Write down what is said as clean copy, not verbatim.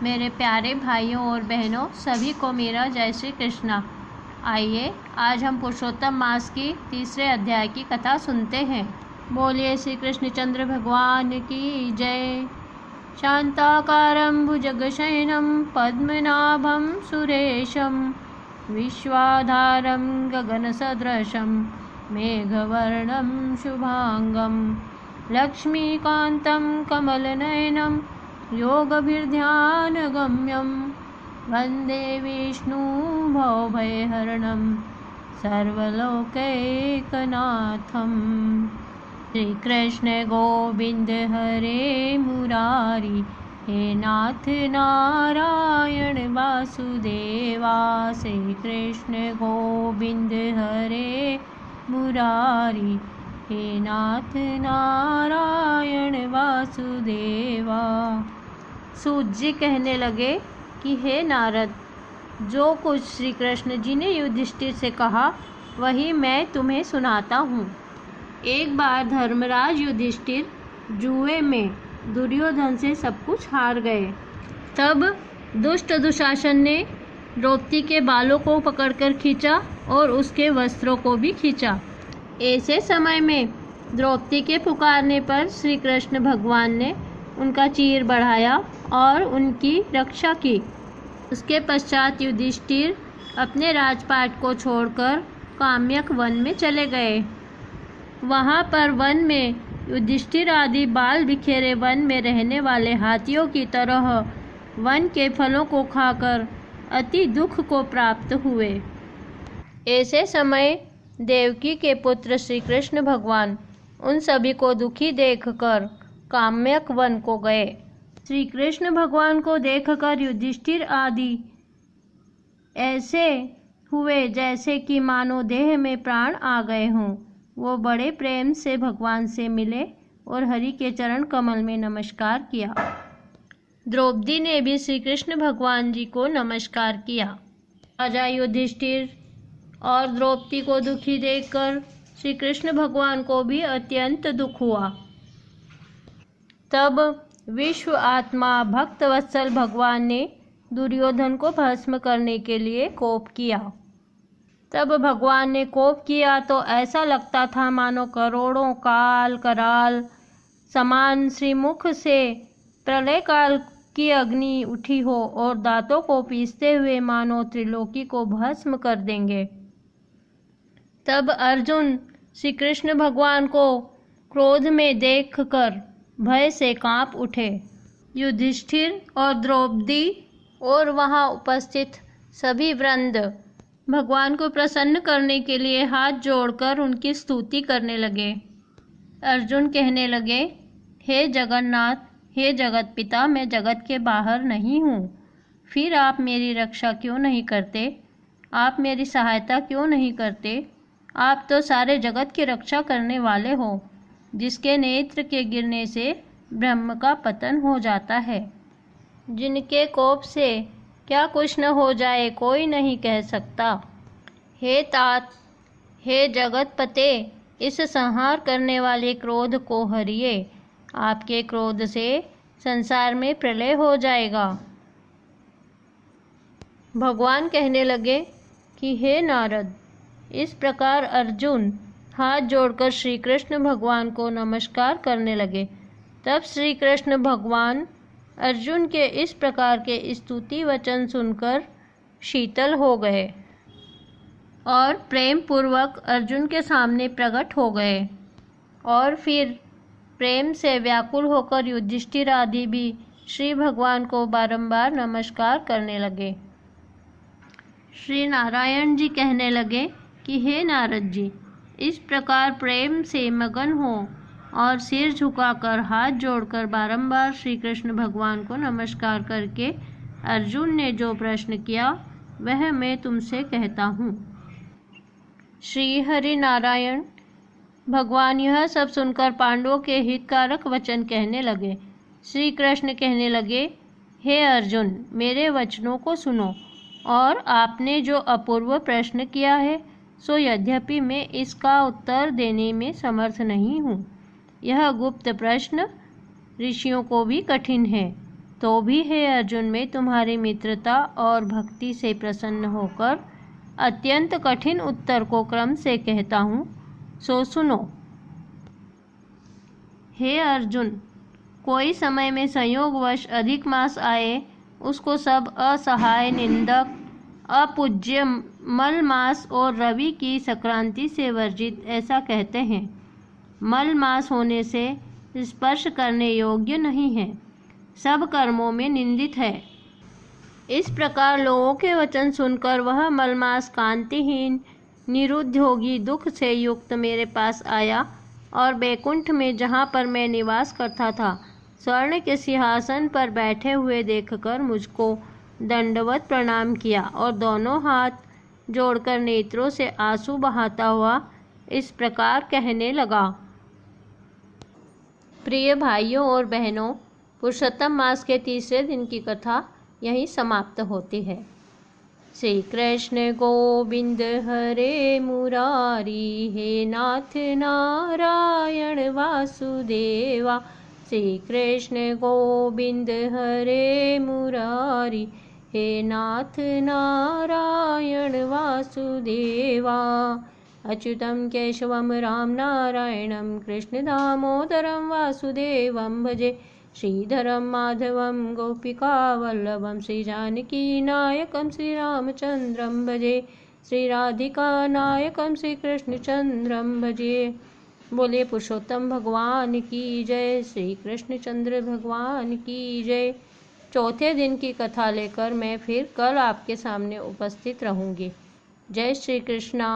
मेरे प्यारे भाइयों और बहनों, सभी को मेरा जय श्री कृष्णा। आइए आज हम पुरुषोत्तम मास की तीसरे अध्याय की कथा सुनते हैं। बोलिए श्री कृष्णचंद्र भगवान की जय। शांताकारं भुजगशयनं पद्मनाभं सुरेशं विश्वाधारं गगनसदृशं मेघवर्णं शुभांगं लक्ष्मीकान्तं कमलनयनं योगभिर्ध्यानगम्यं वन्दे विष्णुं भवभयहरणं सर्वलोकैकनाथम्। श्रीकृष्ण गोविंद हरे मुरारी, हे नाथ नारायण वासुदेवा। श्री कृष्ण गोविंद हरे मुरारी, हे नाथ नारायण वासुदेवा। सूत जी कहने लगे कि हे नारद, जो कुछ श्री कृष्ण जी ने युधिष्ठिर से कहा वही मैं तुम्हें सुनाता हूँ। एक बार धर्मराज युधिष्ठिर जुए में दुर्योधन से सब कुछ हार गए। तब दुष्ट दुशासन ने द्रौपदी के बालों को पकड़कर खींचा और उसके वस्त्रों को भी खींचा। ऐसे समय में द्रौपदी के पुकारने पर श्री कृष्ण भगवान ने उनका चीर बढ़ाया और उनकी रक्षा की। उसके पश्चात युधिष्ठिर अपने राजपाट को छोड़कर काम्यक वन में चले गए। वहाँ पर वन में युधिष्ठिर आदि बाल बिखेरे वन में रहने वाले हाथियों की तरह वन के फलों को खाकर अति दुख को प्राप्त हुए। ऐसे समय देवकी के पुत्र श्री कृष्ण भगवान उन सभी को दुखी देखकर काम्यक वन को गए। श्री कृष्ण भगवान को देखकर युधिष्ठिर आदि ऐसे हुए जैसे कि मानो देह में प्राण आ गए हों। वो बड़े प्रेम से भगवान से मिले और हरि के चरण कमल में नमस्कार किया। द्रौपदी ने भी श्री कृष्ण भगवान जी को नमस्कार किया। राजा युधिष्ठिर और द्रौपदी को दुखी देखकर श्री कृष्ण भगवान को भी अत्यंत दुख हुआ। तब विश्व आत्मा भक्तवत्सल भगवान ने दुर्योधन को भस्म करने के लिए कोप किया। तब भगवान ने कोप किया तो ऐसा लगता था मानो करोड़ों काल कराल समान श्रीमुख से प्रलय काल की अग्नि उठी हो और दांतों को पीसते हुए मानो त्रिलोकी को भस्म कर देंगे। तब अर्जुन श्री कृष्ण भगवान को क्रोध में देखकर भय से कांप उठे। युधिष्ठिर और द्रौपदी और वहां उपस्थित सभी वृंद भगवान को प्रसन्न करने के लिए हाथ जोड़कर उनकी स्तुति करने लगे। अर्जुन कहने लगे, हे जगन्नाथ, हे जगत पिता, मैं जगत के बाहर नहीं हूँ, फिर आप मेरी रक्षा क्यों नहीं करते? आप मेरी सहायता क्यों नहीं करते? आप तो सारे जगत की रक्षा करने वाले हो, जिसके नेत्र के गिरने से ब्रह्म का पतन हो जाता है। जिनके कोप से क्या कुछ न हो जाए कोई नहीं कह सकता। हे तात, हे जगतपते, इस संहार करने वाले क्रोध को हरिए। आपके क्रोध से संसार में प्रलय हो जाएगा। भगवान कहने लगे कि हे नारद, इस प्रकार अर्जुन हाथ जोड़कर श्री कृष्ण भगवान को नमस्कार करने लगे। तब श्री कृष्ण भगवान अर्जुन के इस प्रकार के स्तुति वचन सुनकर शीतल हो गए और प्रेम पूर्वक अर्जुन के सामने प्रकट हो गए। और फिर प्रेम से व्याकुल होकर युधिष्ठिर आदि भी श्री भगवान को बारंबार नमस्कार करने लगे। श्री नारायण जी कहने लगे कि हे नारद जी, इस प्रकार प्रेम से मगन हो और सिर झुकाकर हाथ जोड़कर बारंबार श्री कृष्ण भगवान को नमस्कार करके अर्जुन ने जो प्रश्न किया वह मैं तुमसे कहता हूँ। श्री हरि नारायण भगवान यह सब सुनकर पांडवों के हितकारक वचन कहने लगे। श्री कृष्ण कहने लगे, हे अर्जुन, मेरे वचनों को सुनो और आपने जो अपूर्व प्रश्न किया है सो यद्यपि मैं इसका उत्तर देने में समर्थ नहीं हूँ। यह गुप्त प्रश्न ऋषियों को भी कठिन है। तो भी हे अर्जुन, मैं तुम्हारी मित्रता और भक्ति से प्रसन्न होकर अत्यंत कठिन उत्तर को क्रम से कहता हूँ, सो सुनो। हे अर्जुन, कोई समय में संयोगवश अधिक मास आए, उसको सब असहाय, निंदक, अपूज्य, मल मास और रवि की संक्रांति से वर्जित ऐसा कहते हैं। मल मास होने से स्पर्श करने योग्य नहीं है, सब कर्मों में निंदित है। इस प्रकार लोगों के वचन सुनकर वह मलमास कांतिहीन, निरुद्योगी, दुख से युक्त मेरे पास आया और बैकुंठ में, जहाँ पर मैं निवास करता था, स्वर्ण के सिंहासन पर बैठे हुए देखकर मुझको दंडवत प्रणाम किया और दोनों हाथ जोड़कर नेत्रों से आंसू बहाता हुआ इस प्रकार कहने लगा। प्रिय भाइयों और बहनों, पुरुषोत्तम मास के तीसरे दिन की कथा यहीं समाप्त होती है। श्री कृष्ण गोविंद हरे मुरारी, हे नाथ नारायण वासुदेवा। श्री कृष्ण गोविंद हरे मुरारी, हे नाथ नारायण वासुदेवा। अच्युतं केशवं राम नारायणं कृष्ण दामोदरं वासुदेवं भजे। श्रीधरं माधवं गोपिकावल्लभं श्रीजानकीनायकं श्रीरामचन्द्रं भजे। श्रीराधिकानायकं श्रीकृष्णचन्द्रं भजे। बोले पुरुषोत्तम भगवान की जय, श्री कृष्णचंद्र भगवान की जय। चौथे दिन की कथा लेकर मैं फिर कल आपके सामने उपस्थित रहूँगी। जय श्री कृष्णा।